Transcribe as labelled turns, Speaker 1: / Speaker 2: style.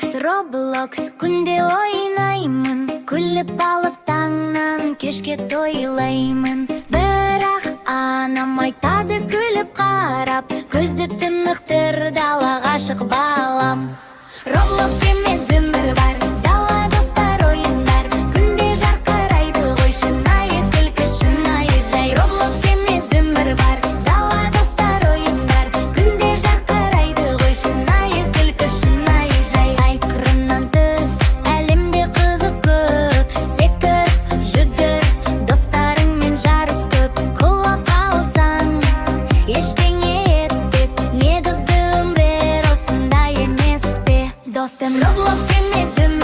Speaker 1: Roblox күнде ойнаймын, күліп алып таңнан кешке тойлаймын. Бірақ анам айтады күліп қарап, көзді тымықтыр далаға шық балам. Roblox емес өмір бар, дала достар ойындар, күнде жарқырайды ғой шынайы күлкі шынайы жай. Roblox емес өмір бар, дала достар ойындар, күнде жарқырайды ғой шынайы күлкі шынайы жай. Айқырынан тыс әлемде қызық көп, секір, жүгір, достарыңмен жарыс көп. Құлап қалсаң ештеңе етпес, негізді өмір осындай емес пе? Достым, Roblox емес өмір